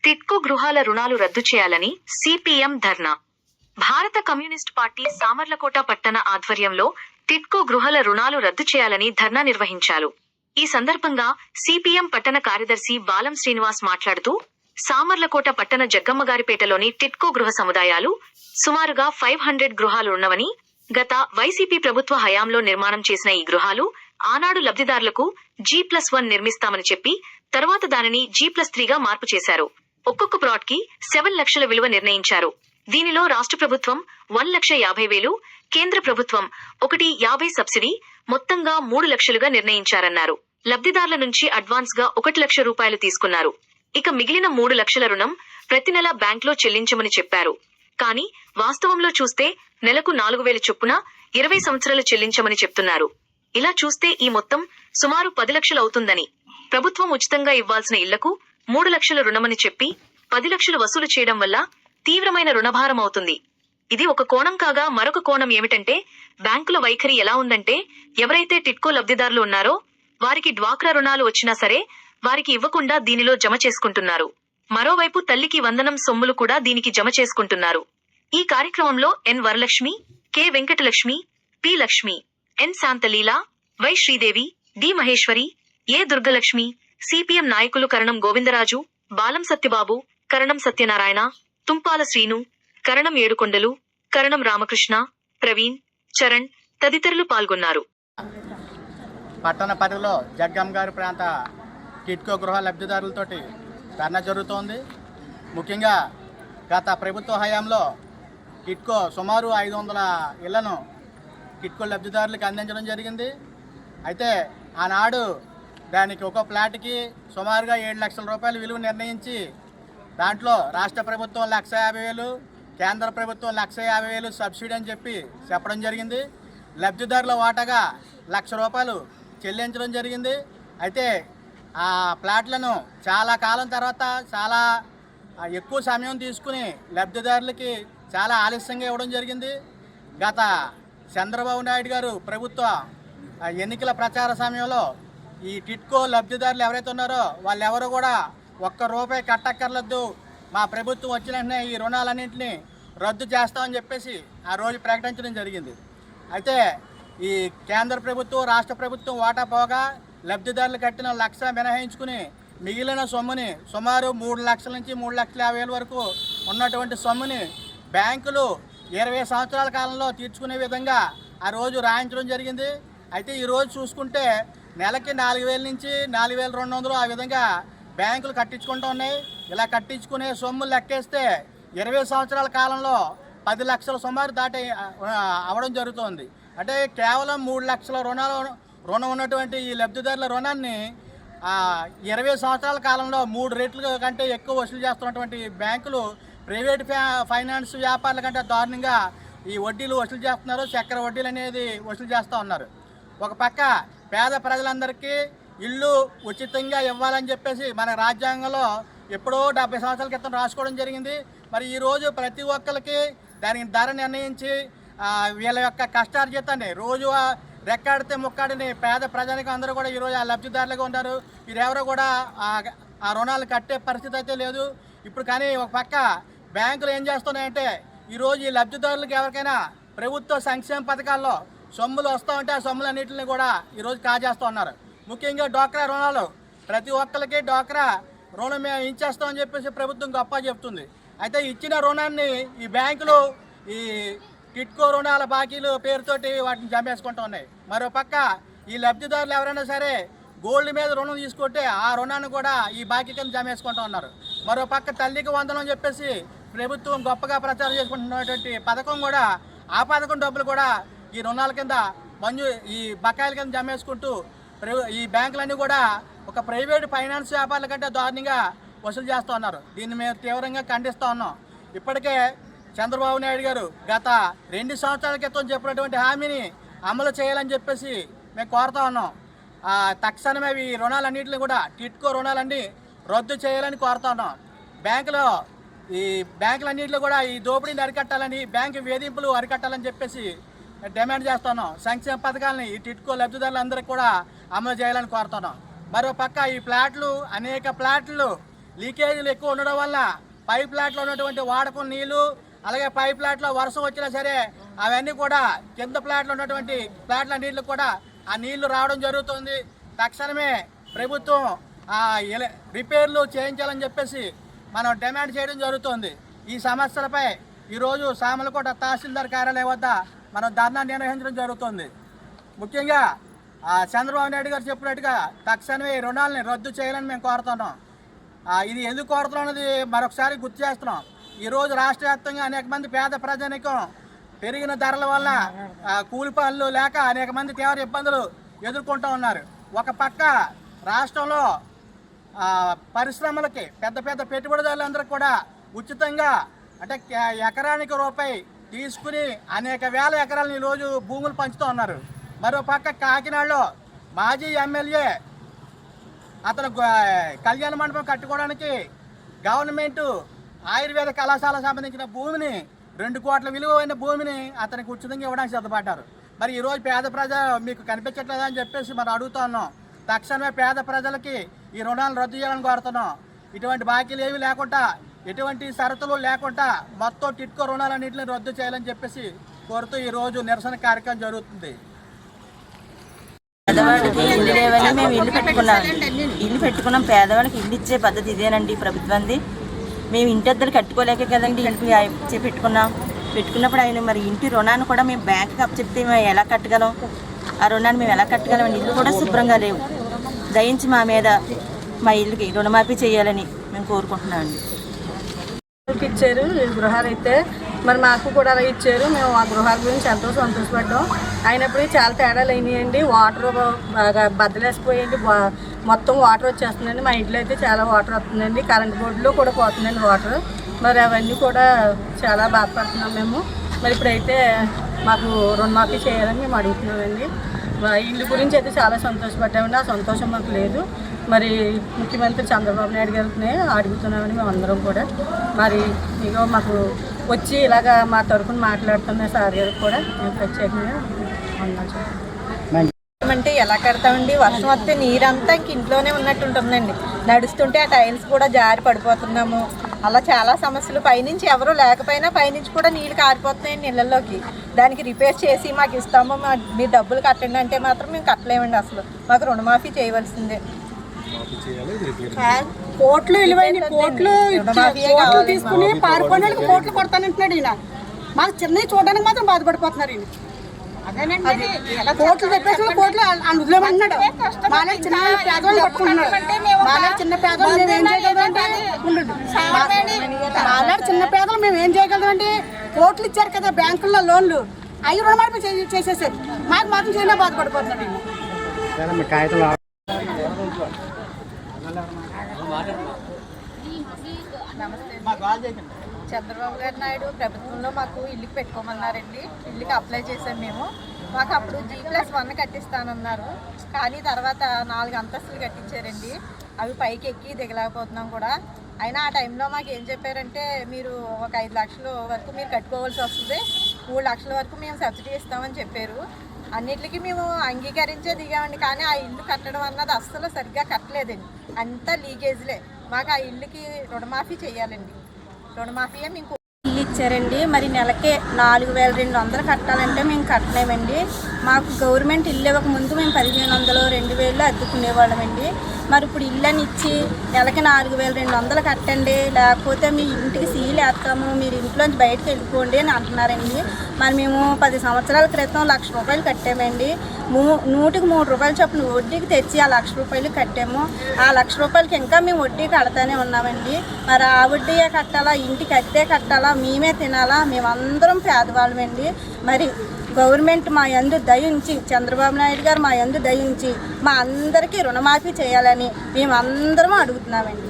టిడ్కో గృహాల రుణాలు రద్దు చేయాలని సిపిఎం ధర్నా. భారత కమ్యూనిస్ట్ పార్టీ సామర్లకోట పట్టణ ఆధ్వర్యంలో టిడ్కో గృహాల రుణాలు రద్దు చేయాలని ధర్నా నిర్వహించారు. ఈ సందర్భంగా సిపిఎం పట్టణ కార్యదర్శి బాలం శ్రీనివాస్ మాట్లాడుతూ, సామర్లకోట పట్టణ జగ్గమ్మగారిపేటలోని టిడ్కో గృహ సముదాయాలు సుమారుగా 500 గృహాలు ఉన్నవని, గత వైసీపీ ప్రభుత్వ హయాంలో నిర్మాణం చేసిన ఈ గృహాలు ఆనాడు లబ్ధిదారులకు G+1 నిర్మిస్తామని చెప్పి తర్వాత దానిని G+3గా మార్పు చేశారు. ఒక్కొక్క ప్లాట్ కి 7 లక్షల విలువ నిర్ణయించారు. దీనిలో రాష్ట్ర ప్రభుత్వం 1,50,000, కేంద్ర ప్రభుత్వం 1,50,000 సబ్సిడీ, మొత్తంగా 3 లక్షలుగా నిర్ణయించారన్నారు. లబ్ధిదారుల నుంచి అడ్వాన్స్ గా 1 లక్ష రూపాయలు తీసుకున్నారు. ఇక మిగిలిన 3 లక్షల రుణం ప్రతి నెల బ్యాంక్లో చెల్లించమని చెప్పారు. కానీ వాస్తవంలో చూస్తే నెలకు 4,000 చొప్పున 20 సంవత్సరాలు చెల్లించమని చెప్తున్నారు. ఇలా చూస్తే ఈ మొత్తం సుమారు 10 లక్షలు అవుతుందని, ప్రభుత్వం ఉచితంగా ఇవ్వాల్సిన ఇళ్లకు 3 లక్షల రుణమని చెప్పి 10 లక్షలు వసూలు చేయడం వల్ల తీవ్రమైన రుణభారం అవుతుంది. ఇది ఒక కోణం కాగా, మరొక కోణం ఏమిటంటే బ్యాంకుల వైఖరి ఎలా ఉందంటే, ఎవరైతే టిడ్కో లబ్ధిదారులు ఉన్నారో వారికి డ్వాక్రా రుణాలు వచ్చినా సరే వారికి ఇవ్వకుండా దీనిలో జమ చేసుకుంటున్నారు. మరోవైపు తల్లికి వందనం సొమ్ములు కూడా దీనికి జమ చేసుకుంటున్నారు. ఈ కార్యక్రమంలో N Varalakshmi, K Venkatalakshmi, P Lakshmi, N Shantaleela, Y Sridevi, D Maheshwari, A Durgalakshmi, CPM నాయకులు కరణం గోవిందరాజు, బాలం సత్యబాబు, కరణం సత్యనారాయణ, తుంపాల శ్రీను, కరణం ఏడుకొండలు, కరణం రామకృష్ణ, ప్రవీణ్, చరణ్ తదితరులు పాల్గొన్నారు. పట్టణ పరిధిలో జగ్గం గారి ప్రాంత టిడ్కో గృహ లబ్ధిదారులతోటి ధర్నా జరుగుతోంది. ముఖ్యంగా గత ప్రభుత్వ హయాంలో టిడ్కో సుమారు 500 ఇళ్లను టిడ్కో లబ్ధిదారులకు అందించడం జరిగింది. అయితే ఆనాడు దానికి ఒక ప్లాట్కి సుమారుగా 7 లక్షల రూపాయల విలువ నిర్ణయించి, దాంట్లో రాష్ట్ర ప్రభుత్వం 1,50,000, కేంద్ర ప్రభుత్వం 1,50,000 సబ్సిడీ అని చెప్పడం జరిగింది. లబ్ధిదారుల వాటాగా 1,00,000 రూపాయలు చెల్లించడం జరిగింది. అయితే ఆ ప్లాట్లను చాలా కాలం తర్వాత చాలా ఎక్కువ సమయం తీసుకుని లబ్ధిదారులకి చాలా ఆలస్యంగా ఇవ్వడం జరిగింది. గత చంద్రబాబు నాయుడు గారు ప్రభుత్వ ఎన్నికల ప్రచార సమయంలో ఈ టిడ్కో లబ్ధిదారులు ఎవరైతే ఉన్నారో వాళ్ళెవరూ కూడా ₹1 కట్టక్కర్లేదు, మా ప్రభుత్వం వచ్చిన వెంటనే ఈ రుణాలన్నింటినీ రద్దు చేస్తామని చెప్పేసి ఆ రోజు ప్రకటించడం జరిగింది. అయితే ఈ కేంద్ర ప్రభుత్వం రాష్ట్ర ప్రభుత్వం వాటా పోగా లబ్ధిదారులు కట్టిన 1,00,000 మినహాయించుకుని మిగిలిన సొమ్ముని సుమారు 3 లక్షల నుంచి 3,50,000 వరకు ఉన్నటువంటి సొమ్ముని బ్యాంకులు 20 సంవత్సరాల కాలంలో తీర్చుకునే విధంగా ఆ రోజు రాయించడం జరిగింది. అయితే ఈరోజు చూసుకుంటే నెలకి 4,000 నుంచి 4,200 ఆ విధంగా బ్యాంకులు కట్టించుకుంటూ ఉన్నాయి. ఇలా కట్టించుకునే సొమ్ము లెక్కేస్తే 20 సంవత్సరాల కాలంలో 10 లక్షల సుమారు దాటి అవ్వడం జరుగుతుంది. అంటే కేవలం 3 లక్షల రుణం ఉన్నటువంటి ఈ లబ్ధిదారుల రుణాన్ని 20 సంవత్సరాల కాలంలో 3 రెట్ల కంటే ఎక్కువ వసూలు చేస్తున్నటువంటి బ్యాంకులు ప్రైవేట్ ఫైనాన్స్ వ్యాపారుల కంటే దారుణంగా ఈ వడ్డీలు వసూలు చేస్తున్నారు. చక్కెర వడ్డీలు అనేది వసూలు చేస్తూ ఉన్నారు. ఒక పక్క పేద ప్రజలందరికీ ఇల్లు ఉచితంగా ఇవ్వాలని చెప్పేసి మన రాజ్యాంగంలో ఎప్పుడో 70 సంవత్సరాల క్రితం రాసుకోవడం జరిగింది. మరి ఈరోజు ప్రతి ఒక్కరికి దానికి ధర నిర్ణయించి వీళ్ళ యొక్క కష్టార్జితాన్ని రోజు రెక్కాడితే ముక్కాడిని పేద ప్రజలకు అందరూ కూడా ఈరోజు ఆ లబ్ధిదారులుగా ఉన్నారు. వీరెవరో కూడా ఆ రుణాలు కట్టే పరిస్థితి అయితే లేదు ఇప్పుడు. కానీ ఒక పక్క బ్యాంకులు ఏం చేస్తున్నాయంటే ఈరోజు ఈ లబ్ధిదారులకు ఎవరికైనా ప్రభుత్వ సంక్షేమ పథకాల్లో సొమ్ములు వస్తూ ఉంటే ఆ సొమ్ములన్నింటిని కూడా ఈరోజు కాజేస్తూ ఉన్నారు. ముఖ్యంగా డ్వాక్రా రుణాలు, ప్రతి ఒక్కరికి డ్వాక్రా రుణం మేము ఇచ్చేస్తామని చెప్పేసి ప్రభుత్వం గొప్ప చెప్తుంది. అయితే ఇచ్చిన రుణాన్ని ఈ బ్యాంకులు ఈ టిడ్కో రుణాల బాకీలు పేరుతోటి వాటిని జమేసుకుంటూ ఉన్నాయి. మరోపక్క ఈ లబ్ధిదారులు ఎవరైనా సరే గోల్డ్ మీద రుణం తీసుకుంటే ఆ రుణాన్ని కూడా ఈ బాకీ కింద జమేసుకుంటూ ఉన్నారు. మరోపక్క తల్లికి వందనం అని చెప్పేసి ప్రభుత్వం గొప్పగా ప్రచారం చేసుకుంటున్నటువంటి పథకం కూడా, ఆ పథకం డబ్బులు కూడా ఈ రుణాల కింద ఈ బకాయిల కింద జమేసుకుంటూ ఈ బ్యాంకులన్నీ కూడా ఒక ప్రైవేట్ ఫైనాన్స్ వ్యాపారుల కంటే దారుణంగా వసూలు చేస్తూ ఉన్నారు. దీన్ని మేము తీవ్రంగా ఖండిస్తూ ఉన్నాం. ఇప్పటికే చంద్రబాబు నాయుడు గారు గత 2 సంవత్సరాల క్రితం చెప్పినటువంటి హామీని అమలు చేయాలని చెప్పేసి మేము కోరుతా ఉన్నాం. తక్షణమే ఈ రుణాలన్నింటినీ కూడా టిడ్కో రుణాలన్నీ రద్దు చేయాలని కోరుతా ఉన్నాం. ఈ బ్యాంకులన్నింటిలో కూడా ఈ దోపిడీని అరికట్టాలని, బ్యాంకు వేధింపులు అరికట్టాలని చెప్పేసి డిమాండ్ చేస్తున్నాం. సంక్షేమ పథకాలని ఈ టిడ్కో లబ్ధిదారులందరికీ కూడా అమలు చేయాలని కోరుతున్నాం. మరో పక్క ఈ ప్లాట్లు, అనేక ప్లాట్లు లీకేజీలు ఎక్కువ ఉండడం వల్ల పైప్ ప్లాట్లో ఉన్నటువంటి వాడకం నీళ్లు, అలాగే పైప్ ప్లాట్లో వర్షం వచ్చినా సరే అవన్నీ కూడా కింద ప్లాట్లో ఉన్నటువంటి ప్లాట్ల నీళ్లు కూడా ఆ నీళ్లు రావడం జరుగుతుంది. తక్షణమే ప్రభుత్వం రిపేర్లు చేయించాలని చెప్పేసి మనం డిమాండ్ చేయడం జరుగుతుంది. ఈ సమస్యలపై ఈరోజు సామలకోట తహసీల్దార్ కార్యాలయం వద్ద మనం ధర్నా నిర్వహించడం జరుగుతుంది. ముఖ్యంగా చంద్రబాబు నాయుడు గారు చెప్పినట్టుగా తక్షణమే ఈ రుణాలని రద్దు చేయాలని మేము కోరుతున్నాం. ఇది ఎందుకు కోరుతున్నాం అనేది మరొకసారి గుర్తు చేస్తున్నాం. ఈరోజు రాష్ట్ర వ్యాప్తంగా అనేక మంది పేద ప్రజానికం పెరిగిన ధరల వల్ల కూలి పనులు లేక అనేక మంది తీవ్ర ఇబ్బందులు ఎదుర్కొంటూ ఉన్నారు. ఒక పక్క రాష్ట్రంలో పరిశ్రమలకి పెద్ద పెద్ద పెట్టుబడిదారులందరూ కూడా ఉచితంగా అంటే ఎకరానికి రూపాయి తీసుకుని అనేక వేల ఎకరాలను ఈరోజు భూములు పంచుతూ ఉన్నారు. మరో పక్క కాకినాడలో మాజీ ఎమ్మెల్యే అతను కళ్యాణ మండపం కట్టుకోవడానికి గవర్నమెంట్ ఆయుర్వేద కళాశాలకు సంబంధించిన భూమిని 2 కోట్ల విలువైన భూమిని అతనికి ఉచితంగా ఇవ్వడానికి సిద్ధపడ్డారు. మరి ఈరోజు పేద ప్రజ మీకు కనిపించట్లేదా అని చెప్పేసి మనం అడుగుతా ఉన్నాం. తక్షణమే పేద ప్రజలకి ఈ రుణాలు రద్దు చేయాలని కోరుతున్నాం. ఇటువంటి బాకీలు ఏమీ లేకుండా, ఎటువంటి షరతులు లేకుండా మొత్తం టిట్కో రుణాలన్నింటినీ రద్దు చేయాలని చెప్పేసి కోరుతూ ఈరోజు నిరసన కార్యక్రమం జరుగుతుంది. పేదవాడికి ఇల్లు లేవని మేము ఇల్లు పెట్టుకున్నాం. పేదవాడికి ఇల్లు ఇచ్చే పద్ధతి ఇదేనండి ప్రభుత్వంది. మేము ఇంటద్దరు కట్టుకోలేకే కదండి ఇల్లు పెట్టుకున్నప్పుడు ఆయన మరి ఇంటి రుణాన్ని కూడా మేము బ్యాంకుకి అప్పచెప్తే మేము ఎలా కట్టగలం? ఆ రుణాన్ని మేము ఎలా కట్టగలం అండి? ఇల్లు కూడా శుభ్రంగా లేవు. దయించి మా మీద మా ఇల్లుకి రుణమాఫీ చేయాలని మేము కోరుకుంటున్నామండి. ఇచ్చారు గృహాలు అయితే మరి మాకు కూడా అలా ఇచ్చారు. మేము ఆ గృహాల గురించి ఎంతో సంతోషపడ్డాం. అయినప్పుడు చాలా తేడాలు అయినాయండి. వాటర్ బాగా బద్దలేసిపోయింది, మొత్తం వాటర్ వచ్చేస్తుందండి. మా ఇంట్లో అయితే చాలా వాటర్ వస్తుందండి. కరెంట్ బోర్డులో కూడా పోతుందండి వాటర్. మరి అవన్నీ కూడా చాలా బాధపడుతున్నాం మేము. మరి ఇప్పుడైతే మాకు రుణమాఫీ చేయాలని మేము అడుగుతున్నామండి. ఇల్లు గురించి అయితే చాలా సంతోషపడ్డామండి. ఆ సంతోషం మాకు లేదు. మరి ముఖ్యమంత్రి చంద్రబాబు నాయుడు గారిని అడుగుతున్నామని మేము అందరం కూడా. మరి ఇగో మాకు వచ్చి ఇలాగా మా తరఫున మాట్లాడుతున్న సార్ గారికి కూడా మేము ప్రత్యేకంగా అంటే ఎలా కడతామండి? వర్షం వస్తే నీరంతా ఇంక ఇంట్లోనే ఉన్నట్టు ఉంటుందండి. నడుస్తుంటే ఆ టైల్స్ కూడా జారి పడిపోతున్నాము. అలా చాలా సమస్యలు. పైనుంచి ఎవరు లేకపోయినా పైనుంచి కూడా నీళ్ళు కారిపోతున్నాయండి నీళ్ళల్లోకి. దానికి రిపేర్ చేసి మాకు ఇస్తాము, మీరు డబ్బులు కట్టండి అంటే మాత్రం మేము కట్టలేమండి. అసలు మాకు రుణమాఫీ చేయవలసిందే. కోట్లు విలువైన కోట్లు తీసుకుని పారిపోయిన కోట్లు కొడతానంటున్నాడు ఈయన. మాకు చిన్నవి చూడడానికి మాత్రం బాధపడిపోతున్నారు ఈయన. కోట్లు చెప్పేసి కోట్లు వదిలేమంటున్నాడు. మానే చిన్న పేదవాళ్ళు పట్టుకుంటున్నాడు. మానే చిన్న పేదలు మేము ఏం చేయగలదంటే మాలాడు చిన్న పేదలు మేము ఏం చేయగలదంటే కోట్లు ఇచ్చారు కదా బ్యాంకుల్లో లోన్లు, అవి రుణమాఫీ చేసేసారు. మాకు మాత్రం చేయలే బాధపడిపోతున్నాడు ఈయన. చంద్రబాబు గారు నాయుడు ప్రభుత్వంలో మాకు ఇల్లుకి పెట్టుకోమన్నారండి. ఇల్లుకి అప్లై చేసాం మేము. మాకు అప్పుడు G+1 కట్టిస్తానన్నారు. కానీ తర్వాత 4 అంతస్తులు కట్టించారండి. అవి పైకి ఎక్కి దిగలేకపోతున్నాం కూడా. అయినా ఆ టైంలో మాకు ఏం చెప్పారంటే మీరు ఒక 5 లక్షల వరకు మీరు కట్టుకోవాల్సి వస్తుంది, 3 లక్షల వరకు మేము సబ్సిడీ ఇస్తామని చెప్పారు. అన్నిటికీ మేము అంగీకరించే దిగామండి. కానీ ఆ ఇల్లు కట్టడం అన్నది అస్సలు సరిగ్గా కట్టలేదండి. అంతా లీకేజ్లే. మాకు ఆ ఇల్లుకి రుణమాఫీ చేయాలండి. రుణమాఫీయే మీకు ఇల్లు ఇచ్చారండి. మరి నెలకే 4,200 కట్టాలంటే మేము కట్టలేమండి. మాకు గవర్నమెంట్ ఇల్లు ఇవ్వక ముందు మేము 1,500, 2,000 అద్దుకునేవాళ్ళమండి. మరి ఇప్పుడు ఇల్లని ఇచ్చి నెలకి 4,200 కట్టండి, లేకపోతే మీ ఇంటికి సీలు వేస్తాము, మీరు ఇంట్లోంచి బయటకు వెళ్ళిపోండి అని అంటున్నారండి. మరి మేము 10 సంవత్సరాల క్రితం 1,00,000 రూపాయలు కట్టామండి. 100కి 3 రూపాయలు చొప్పున వడ్డీకి తెచ్చి ఆ 1,00,000 రూపాయలు కట్టాము. ఆ 1,00,000 రూపాయలకి ఇంకా మేము వడ్డీ కడతానే ఉన్నామండి. మరి ఆ వడ్డీయే కట్టాలా, ఇంటికి అట్టే కట్టాలా, మేమే తినాలా? మేమందరం పేదవాళ్ళమండి. మరి గవర్నమెంట్ మా యందు దయ ఉంచి, చంద్రబాబు నాయుడు గారు మా యందు దయ ఉంచి మా అందరికీ రుణమాఫీ చేయాలని మేమందరం అడుగుతున్నామండి.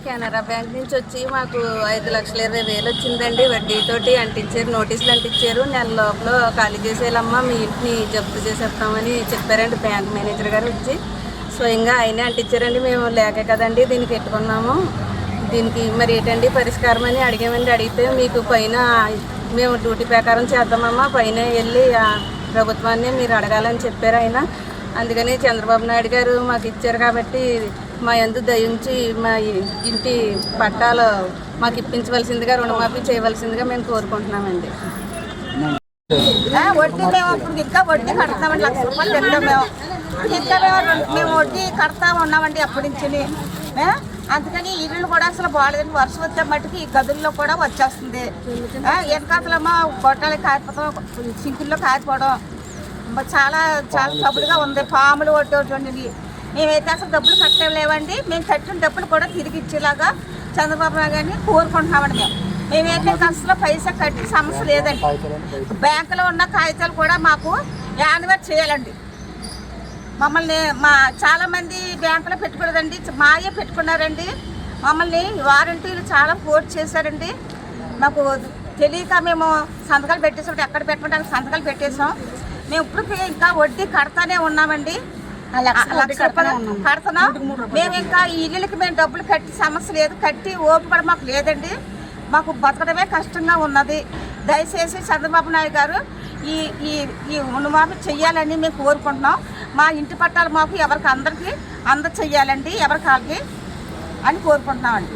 కెనరా బ్యాంక్ నుంచి వచ్చి మాకు 5,20,000 వచ్చిందండి. వడ్డీతోటి అంటించారు, నోటీసులు అంటించారు. నెల లోపల ఖాళీ చేసేయాలమ్మా, మీ ఇంటిని జప్తు చేసేస్తామని చెప్పారండి. బ్యాంక్ మేనేజర్ గారు వచ్చి స్వయంగా ఆయనే అంటించారండి. మేము లేక కదండి దీనికి పెట్టుకున్నాము. దీనికి మరి ఏంటండి పరిష్కారం అని అడిగామండి. అడిగితే మీకు పైన మేము డ్యూటీ ప్రకారం చేద్దామమ్మా, పైన వెళ్ళి ప్రభుత్వాన్ని మీరు అడగాలని చెప్పారు ఆయన. అందుకని చంద్రబాబు నాయుడు గారు మాకు ఇచ్చారు కాబట్టి మా యందు దయించి మా ఇంటి పట్టాలు మాకు ఇప్పించవలసిందిగా, రుణమాఫీ చేయవలసిందిగా మేము కోరుకుంటున్నామండి. వడ్డీ మేము ఇప్పుడు ఇంకా వడ్డీ కడుతున్నామండి, ₹1,00,000 కట్టాం మేము. ఇంకా మేము వడ్డీ కడతా ఉన్నామండి అప్పటి నుంచి. అందుకని ఇల్లు కూడా అసలు బాగాలేదండి. వర్షం వచ్చే మట్టుకి ఈ గదుల్లో కూడా వచ్చేస్తుంది. వెనకాతలేమో గొట్టాలు కారిపోతాం, సింకుల్లో కారిపోవడం చాలా చాలా తప్పుడుగా ఉంది. పాములు కొట్టేటువంటివి. మేమైతే అసలు డబ్బులు కట్టలేవండి. మేము కట్టిన డబ్బులు కూడా తిరిగి ఇచ్చేలాగా చంద్రబాబు నాయుడు గారిని కోరుకుంటున్నామండి. మేమైతే అసలు పైసా కట్టి సమస్య లేదండి. బ్యాంకులో ఉన్న కాగితాలు కూడా మాకు యాన్యువల్ చేయాలండి. మమ్మల్ని చాలామంది బ్యాంకులో పెట్టుకోలేదండి, మాయే పెట్టుకున్నారండి. మమ్మల్ని వారంటీలు చాలా ఫోర్స్ చేశారండి. మాకు తెలియక మేము సంతకాలు పెట్టేసాం, ఎక్కడ పెట్టడానికి సంతకాలు పెట్టేసాం. మేము ఇప్పుడు ఇంకా వడ్డీ కడతానే ఉన్నామండి, ₹1,00,000 కడుతున్నాం. మేము ఇంకా ఈ ఇల్లులకి మేము డబ్బులు కట్టి సమస్య లేదు, కట్టి ఓపిక కూడా మాకు లేదండి. మాకు బతకడమే కష్టంగా ఉన్నది. దయచేసి చంద్రబాబు నాయుడు గారు ఈ రుణమాఫీ చెయ్యాలని మేము కోరుకుంటున్నాం. మా ఇంటి పట్టాలు మాకు ఎవరికి అందరికీ చెయ్యాలండి, ఎవరికి వాళ్ళకి అని కోరుకుంటున్నామండి.